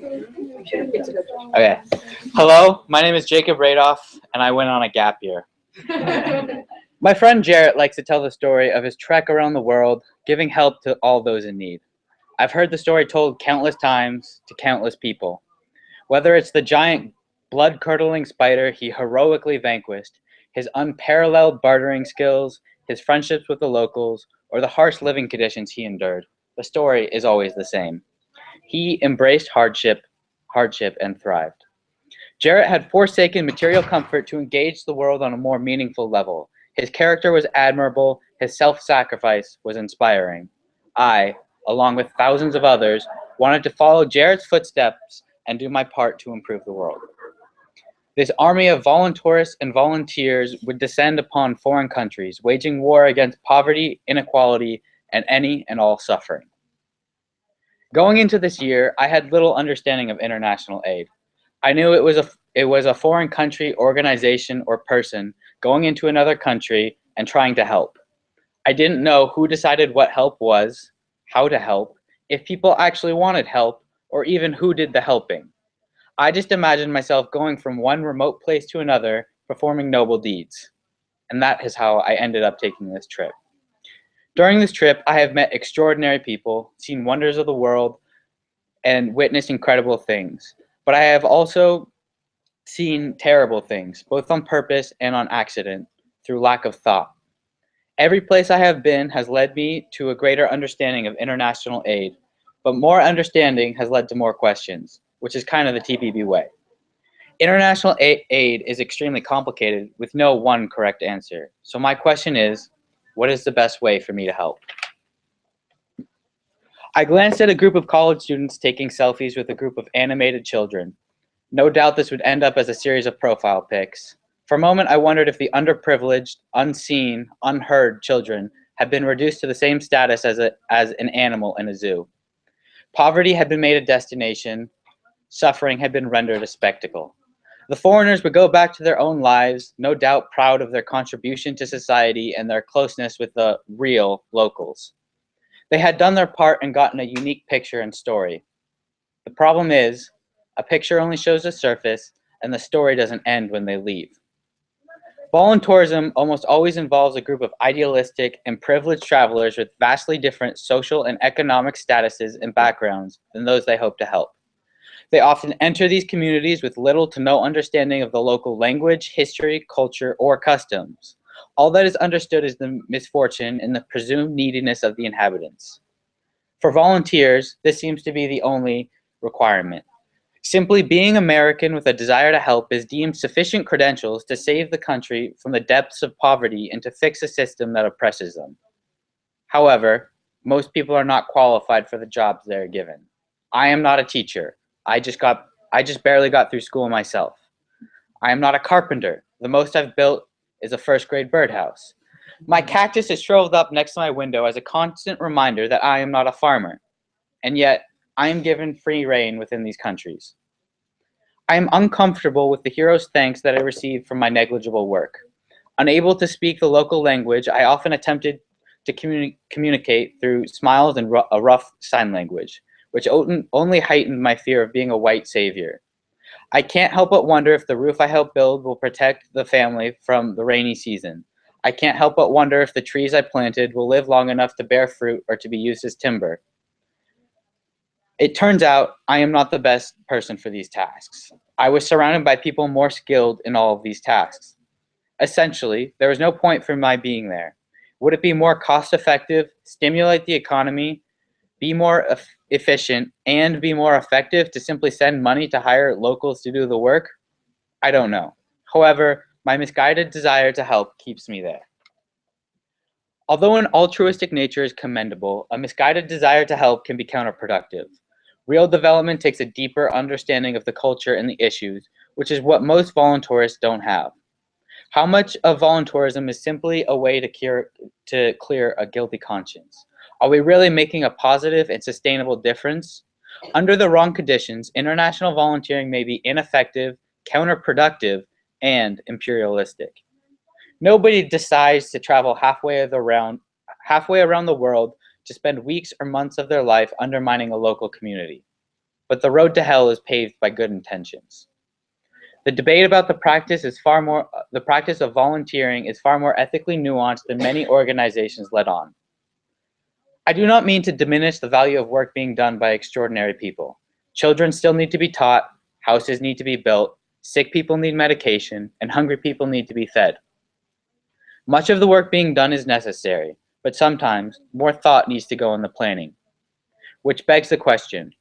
Okay. Hello, my name is Jacob Radoff, and I went on a gap year. My friend Jarrett likes to tell the story of his trek around the world, giving help to all those in need. I've heard the story told countless times to countless people. Whether it's the giant, blood-curdling spider he heroically vanquished, his unparalleled bartering skills, his friendships with the locals, or the harsh living conditions he endured, the story is always the same. He embraced hardship and thrived. Jarrett had forsaken material comfort to engage the world on a more meaningful level. His character was admirable, his self-sacrifice was inspiring. I, along with thousands of others, wanted to follow Jarrett's footsteps and do my part to improve the world. This army of volunteers and volunteers would descend upon foreign countries, waging war against poverty, inequality, and any and all suffering. Going into this year, I had little understanding of international aid. I knew it was a foreign country, organization, or person going into another country and trying to help. I didn't know who decided what help was, how to help, if people actually wanted help, or even who did the helping. I just imagined myself going from one remote place to another, performing noble deeds. And that is how I ended up taking this trip. During this trip, I have met extraordinary people, seen wonders of the world, and witnessed incredible things. But I have also seen terrible things, both on purpose and on accident, through lack of thought. Every place I have been has led me to a greater understanding of international aid, but more understanding has led to more questions, which is kind of the TBB way. International aid is extremely complicated with no one correct answer. So my question is, what is the best way for me to help? I glanced at a group of college students taking selfies with a group of animated children. No doubt this would end up as a series of profile pics. For a moment, I wondered if the underprivileged, unseen, unheard children had been reduced to the same status as an animal in a zoo. Poverty had been made a destination. Suffering had been rendered a spectacle. The foreigners would go back to their own lives, no doubt proud of their contribution to society and their closeness with the real locals. They had done their part and gotten a unique picture and story. The problem is, a picture only shows the surface, and the story doesn't end when they leave. Voluntourism almost always involves a group of idealistic and privileged travelers with vastly different social and economic statuses and backgrounds than those they hope to help. They often enter these communities with little to no understanding of the local language, history, culture, or customs. All that is understood is the misfortune and the presumed neediness of the inhabitants. For volunteers, this seems to be the only requirement. Simply being American with a desire to help is deemed sufficient credentials to save the country from the depths of poverty and to fix a system that oppresses them. However, most people are not qualified for the jobs they are given. I am not a teacher. I just barely got through school myself. I am not a carpenter. The most I've built is a first-grade birdhouse. My cactus is shriveled up next to my window as a constant reminder that I am not a farmer. And yet, I am given free rein within these countries. I am uncomfortable with the hero's thanks that I received from my negligible work. Unable to speak the local language, I often attempted to communicate through smiles and a rough sign language, which only heightened my fear of being a white savior. I can't help but wonder if the roof I helped build will protect the family from the rainy season. I can't help but wonder if the trees I planted will live long enough to bear fruit or to be used as timber. It turns out I am not the best person for these tasks. I was surrounded by people more skilled in all of these tasks. Essentially, there was no point for my being there. Would it be more cost-effective, stimulate the economy, be more efficient, and be more effective to simply send money to hire locals to do the work? I don't know. However, my misguided desire to help keeps me there. Although an altruistic nature is commendable, a misguided desire to help can be counterproductive. Real development takes a deeper understanding of the culture and the issues, which is what most volunteerists don't have. How much of volunteerism is simply a way to clear a guilty conscience? Are we really making a positive and sustainable difference? Under the wrong conditions, international volunteering may be ineffective, counterproductive, and imperialistic. Nobody decides to travel halfway around the world to spend weeks or months of their life undermining a local community. but the road to hell is paved by good intentions. The debate about the practice of volunteering is far more ethically nuanced than many organizations let on. I do not mean to diminish the value of work being done by extraordinary people. Children still need to be taught, houses need to be built, sick people need medication, and hungry people need to be fed. Much of the work being done is necessary, but sometimes more thought needs to go in the planning. Which begs the question,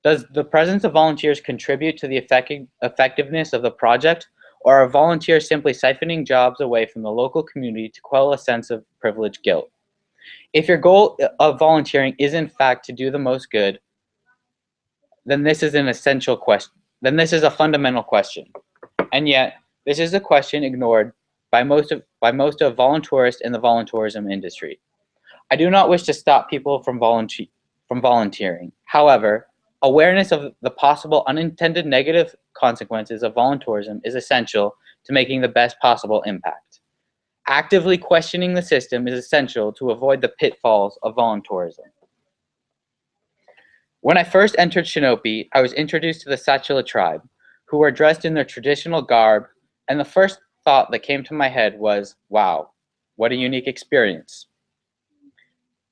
does the presence of volunteers contribute to the effectiveness of the project, or are volunteers simply siphoning jobs away from the local community to quell a sense of privilege guilt? If your goal of volunteering is in fact to do the most good, then this is an essential question. Then this is a fundamental question. And yet, this is a question ignored by most of voluntourists in the volunteerism industry. I do not wish to stop people from volunteering. However, awareness of the possible unintended negative consequences of volunteerism is essential to making the best possible impact. Actively questioning the system is essential to avoid the pitfalls of volunteerism. When I first entered Shinopi, I was introduced to the Satchela tribe, who were dressed in their traditional garb, and the first thought that came to my head was, wow, what a unique experience.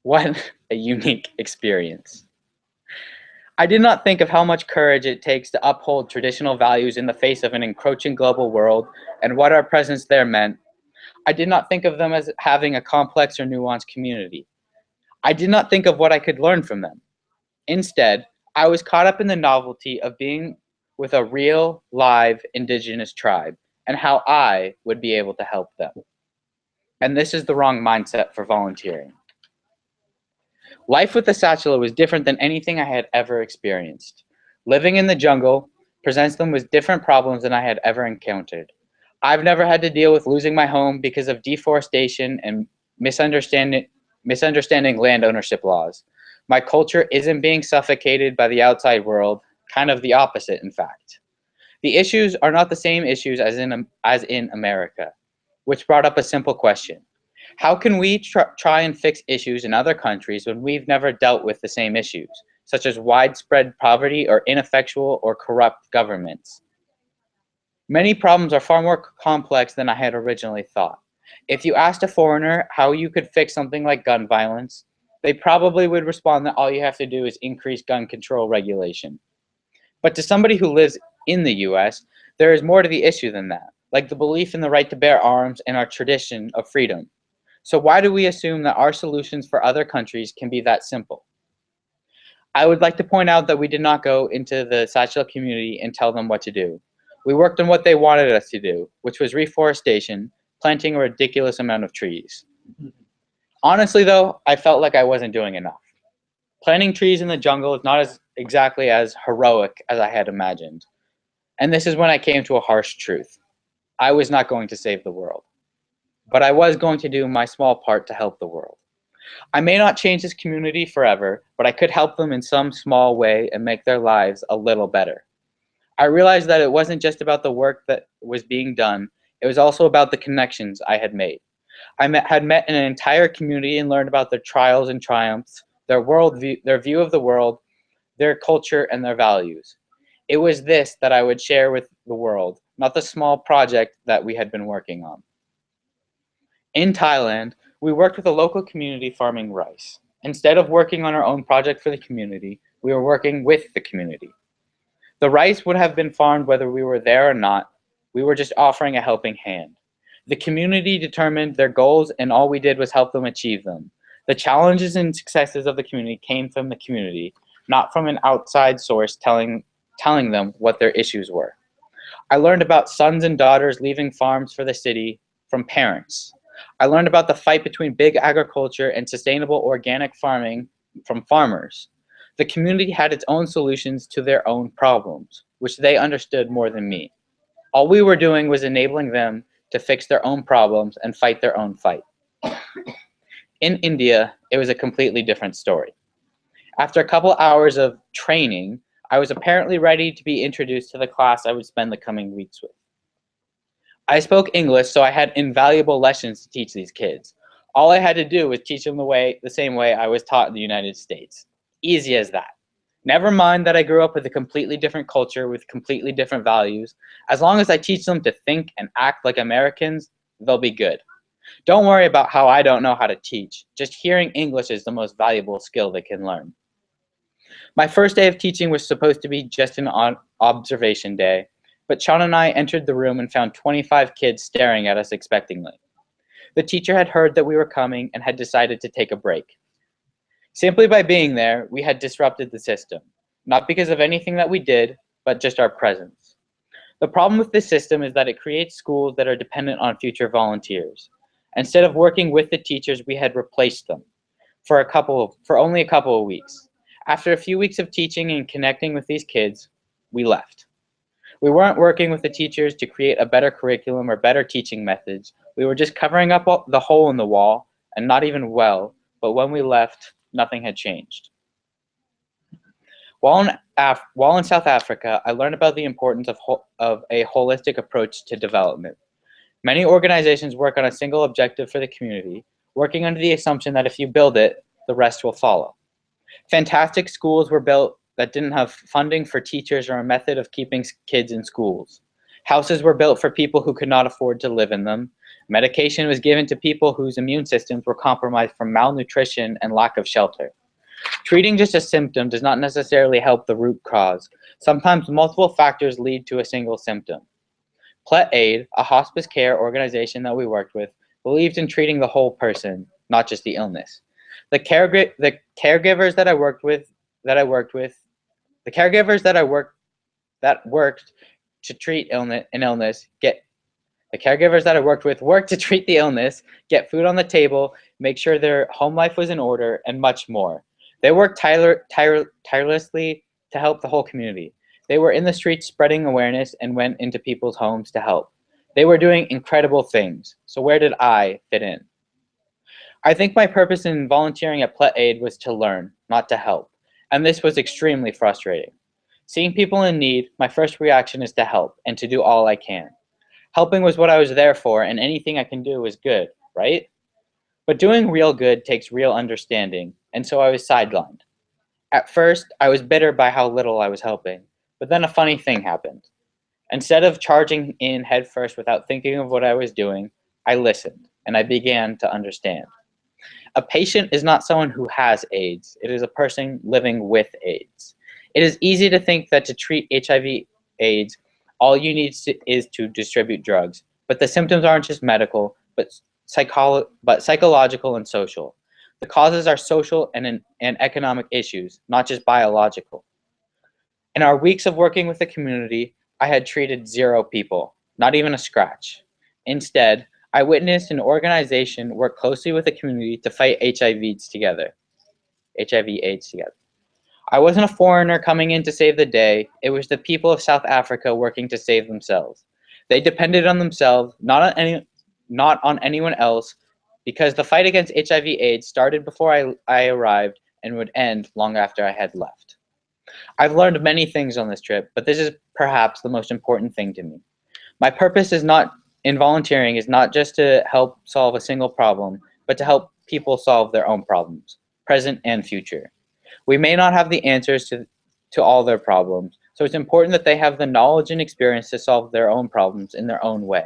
What a unique experience. I did not think of how much courage it takes to uphold traditional values in the face of an encroaching global world and what our presence there meant. I did not think of them as having a complex or nuanced community. I did not think of what I could learn from them. Instead, I was caught up in the novelty of being with a real, live, indigenous tribe and how I would be able to help them. And this is the wrong mindset for volunteering. Life with the Satchela was different than anything I had ever experienced. Living in the jungle presents them with different problems than I had ever encountered. I've never had to deal with losing my home because of deforestation and misunderstanding land ownership laws. My culture isn't being suffocated by the outside world, kind of the opposite, in fact. The issues are not the same issues as in America, which brought up a simple question. How can we try and fix issues in other countries when we've never dealt with the same issues, such as widespread poverty or ineffectual or corrupt governments? Many problems are far more complex than I had originally thought. If you asked a foreigner how you could fix something like gun violence, they probably would respond that all you have to do is increase gun control regulation. But to somebody who lives in the US, there is more to the issue than that, like the belief in the right to bear arms and our tradition of freedom. So why do we assume that our solutions for other countries can be that simple? I would like to point out that we did not go into the Satchela community and tell them what to do. We worked on what they wanted us to do, which was reforestation, planting a ridiculous amount of trees. Honestly though, I felt like I wasn't doing enough. Planting trees in the jungle is not exactly as heroic as I had imagined. And this is when I came to a harsh truth. I was not going to save the world. But I was going to do my small part to help the world. I may not change this community forever, but I could help them in some small way and make their lives a little better. I realized that it wasn't just about the work that was being done, it was also about the connections I had made. I had met an entire community and learned about their trials and triumphs, their worldview, their view of the world, their culture, and their values. It was this that I would share with the world, not the small project that we had been working on. In Thailand, we worked with a local community farming rice. Instead of working on our own project for the community, we were working with the community. The rice would have been farmed whether we were there or not. We were just offering a helping hand. The community determined their goals, and all we did was help them achieve them. The challenges and successes of the community came from the community, not from an outside source telling them what their issues were. I learned about sons and daughters leaving farms for the city from parents. I learned about the fight between big agriculture and sustainable organic farming from farmers. The community had its own solutions to their own problems, which they understood more than me. All we were doing was enabling them to fix their own problems and fight their own fight. In India, it was a completely different story. After a couple hours of training, I was apparently ready to be introduced to the class I would spend the coming weeks with. I spoke English, so I had invaluable lessons to teach these kids. All I had to do was teach them the same way I was taught in the United States. Easy as that. Never mind that I grew up with a completely different culture with completely different values. As long as I teach them to think and act like Americans, they'll be good. Don't worry about how I don't know how to teach. Just hearing English is the most valuable skill they can learn. My first day of teaching was supposed to be just an observation day, but Sean and I entered the room and found 25 kids staring at us expectingly. The teacher had heard that we were coming and had decided to take a break. Simply by being there, we had disrupted the system, not because of anything that we did, but just our presence. The problem with this system is that it creates schools that are dependent on future volunteers. Instead of working with the teachers, we had replaced them for only a couple of weeks. After a few weeks of teaching and connecting with these kids, we left. We weren't working with the teachers to create a better curriculum or better teaching methods. We were just covering up the hole in the wall, and not even well, but when we left, nothing had changed. While in South Africa, I learned about the importance of a holistic approach to development. Many organizations work on a single objective for the community, working under the assumption that if you build it, the rest will follow. Fantastic schools were built that didn't have funding for teachers or a method of keeping kids in schools. Houses were built for people who could not afford to live in them. Medication was given to people whose immune systems were compromised from malnutrition and lack of shelter. Treating just a symptom does not necessarily help the root cause. Sometimes multiple factors lead to a single symptom. Plet Aid, a hospice care organization that we worked with, believed in treating the whole person, not just the illness. The caregivers that worked to treat illness worked to treat the illness, get food on the table, make sure their home life was in order, and much more. They worked tirelessly to help the whole community. They were in the streets spreading awareness and went into people's homes to help. They were doing incredible things. So where did I fit in? I think my purpose in volunteering at Plet Aid was to learn, not to help. And this was extremely frustrating. Seeing people in need, my first reaction is to help and to do all I can. Helping was what I was there for, and anything I can do is good, right? But doing real good takes real understanding, and so I was sidelined. At first, I was bitter by how little I was helping, but then a funny thing happened. Instead of charging in headfirst without thinking of what I was doing, I listened, and I began to understand. A patient is not someone who has AIDS. It is a person living with AIDS. It is easy to think that to treat HIV/AIDS, all you need is to distribute drugs. But the symptoms aren't just medical, but psychological and social. The causes are social and economic issues, not just biological. In our weeks of working with the community, I had treated 0 people, not even a scratch. Instead, I witnessed an organization work closely with the community to fight HIV/AIDS together. I wasn't a foreigner coming in to save the day. It was the people of South Africa working to save themselves. They depended on themselves, not on anyone else, because the fight against HIV/AIDS started before I arrived and would end long after I had left. I've learned many things on this trip, but this is perhaps the most important thing to me. My purpose in volunteering is not just to help solve a single problem, but to help people solve their own problems, present and future. We may not have the answers to all their problems, so it's important that they have the knowledge and experience to solve their own problems in their own way.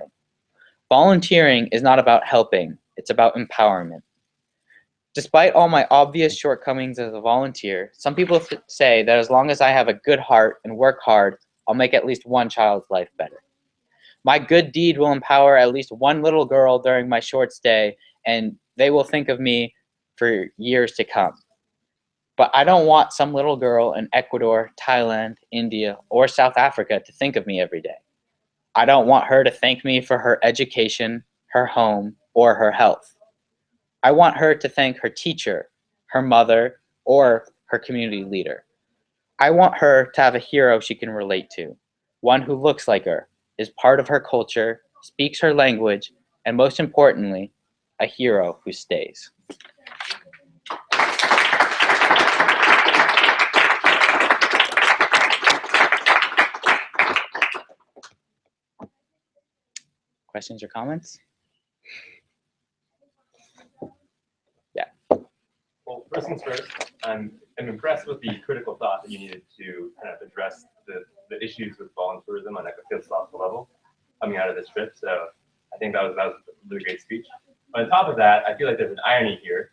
Volunteering is not about helping, it's about empowerment. Despite all my obvious shortcomings as a volunteer, some people say that as long as I have a good heart and work hard, I'll make at least one child's life better. My good deed will empower at least one little girl during my short stay, and they will think of me for years to come. But I don't want some little girl in Ecuador, Thailand, India, or South Africa to think of me every day. I don't want her to thank me for her education, her home, or her health. I want her to thank her teacher, her mother, or her community leader. I want her to have a hero she can relate to, one who looks like her, is part of her culture, speaks her language, and most importantly, a hero who stays. Questions or comments? Yeah. Well, first first things first, I'm impressed with the critical thought that you needed to kind of address the issues with volunteerism on like a philosophical level coming out of this trip. So I think that was a really great speech. But on top of that, I feel like there's an irony here.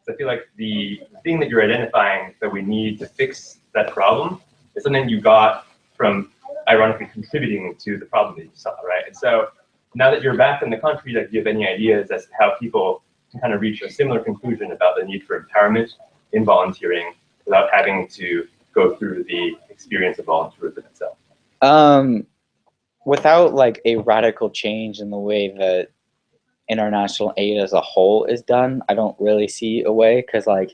So I feel like the thing that you're identifying that we need to fix that problem is something you got from ironically contributing to the problem that you saw, right? And so now that you're back in the country, like, do you have any ideas as to how people can kind of reach a similar conclusion about the need for empowerment in volunteering without having to go through the experience of volunteerism itself? Without like a radical change in the way that international aid as a whole is done, I don't really see a way, because like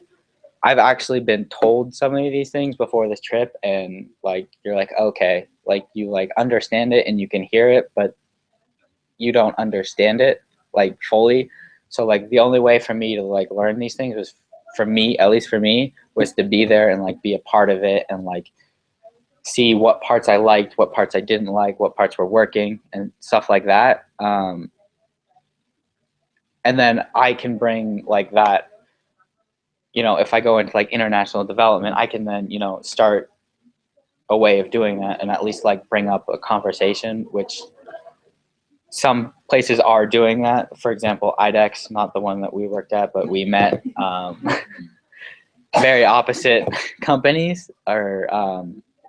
I've actually been told some of these things before this trip, and like you're like, okay, like you like understand it and you can hear it, but you don't understand it like fully. So like the only way for me to like learn these things was, for me, at least for me, was to be there and like be a part of it and like see what parts I liked, what parts I didn't like, what parts were working and stuff like that. And then I can bring like that, if I go into like international development, I can then, start a way of doing that and at least like bring up a conversation, which some places are doing that. For example, IDEX, not the one that we worked at, but we met very opposite companies or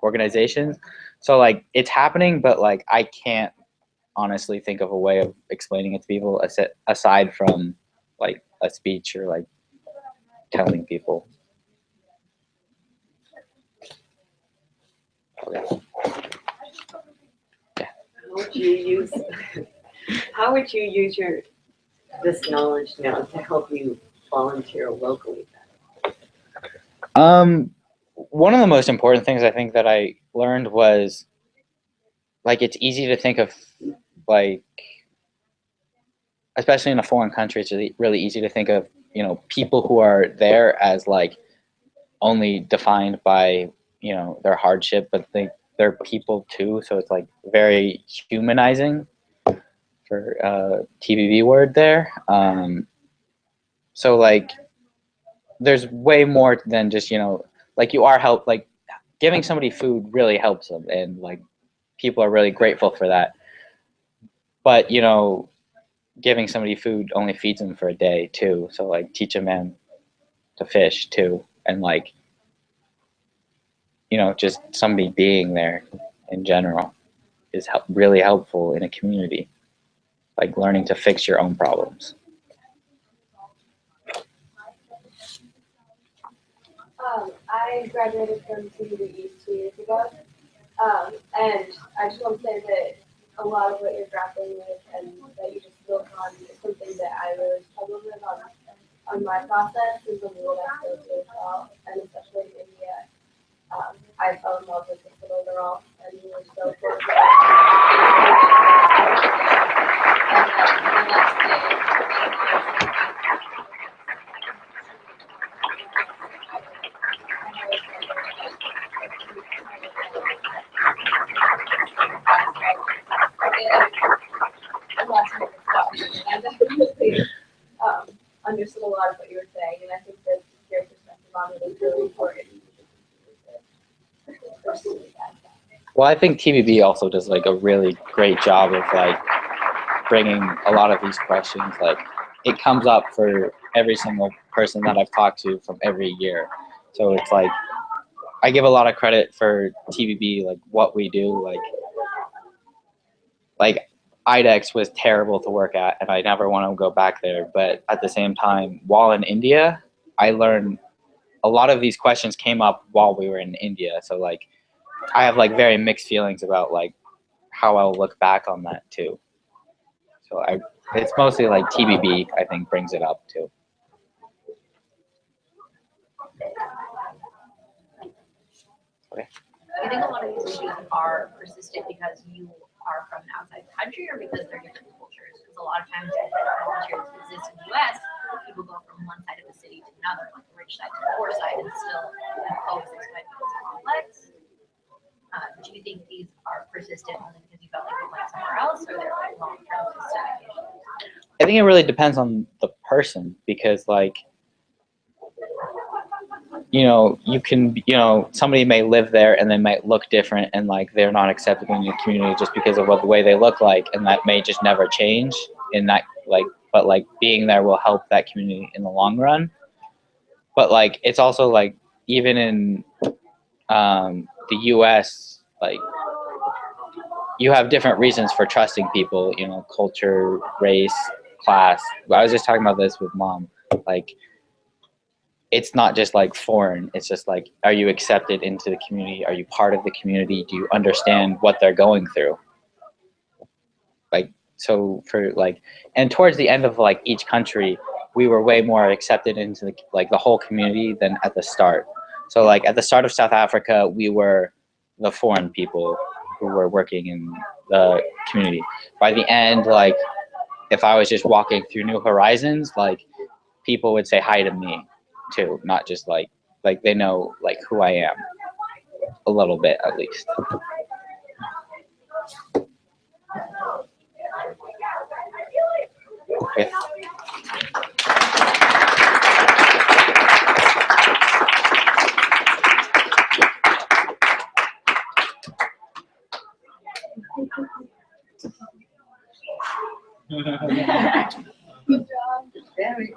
organizations. So like it's happening, but like I can't honestly think of a way of explaining it to people aside from like a speech or like telling people. Okay. Yeah. How would you use this knowledge now to help you volunteer locally? One of the most important things I think that I learned was like it's easy to think of like, especially in a foreign country, it's really easy to think of people who are there as like only defined by their hardship, but they're people too. So it's like very humanizing, for TBB word there. So like there's way more than just like you are help like giving somebody food really helps them, and like people are really grateful for that. But giving somebody food only feeds them for a day too. So like teach a man to fish too, and like just somebody being there in general is really helpful in a community. Like learning to fix your own problems. I graduated from TBB 2 years ago, and I just want to say that a lot of what you're grappling with and that you just spoke on is something that I really struggled with on my process, and something that I still do as well, and especially in India. I fell in love with the little girl, and we were so fortunate. And the next day, I definitely understood a lot of what you were saying, and I think that your perspective on it is really important. Well, I think TBB also does like a really great job of like bringing a lot of these questions. Like it comes up for every single person that I've talked to from every year. So it's like I give a lot of credit for TBB, like what we do. Like IDEX was terrible to work at, and I never want to go back there. But at the same time, while in India, I learned a lot of these questions came up while we were in India. So like I have like very mixed feelings about like how I'll look back on that too. So it's mostly like TBB, I think, brings it up too. Okay. Do you think a lot of these issues are persistent because you are from outside the country, or because they're different cultures? Because a lot of times when volunteers exist in the US, people go from one side of the city to another, like the rich side to the poor side, and still impose this kind of complex. Do you think these are persistent only because you felt like you went somewhere else, or they're like long-term systemic issues? I think it really depends on the person, because like you can, somebody may live there and they might look different and like they're not accepted in the community just because of the way they look like, and that may just never change in that but like being there will help that community in the long run. But like it's also like even in the US, like you have different reasons for trusting people, culture, race, class. I was just talking about this with mom. Like it's not just like foreign, it's just like, are you accepted into the community? Are you part of the community? Do you understand what they're going through? Like, so for like, and towards the end of like each country, we were way more accepted into the whole community than at the start. So like at the start of South Africa, we were the foreign people who were working in the community. By the end, like if I was just walking through New Horizons, like people would say hi to me too, not just like they know like who I am a little bit at least. Okay. Good job. Very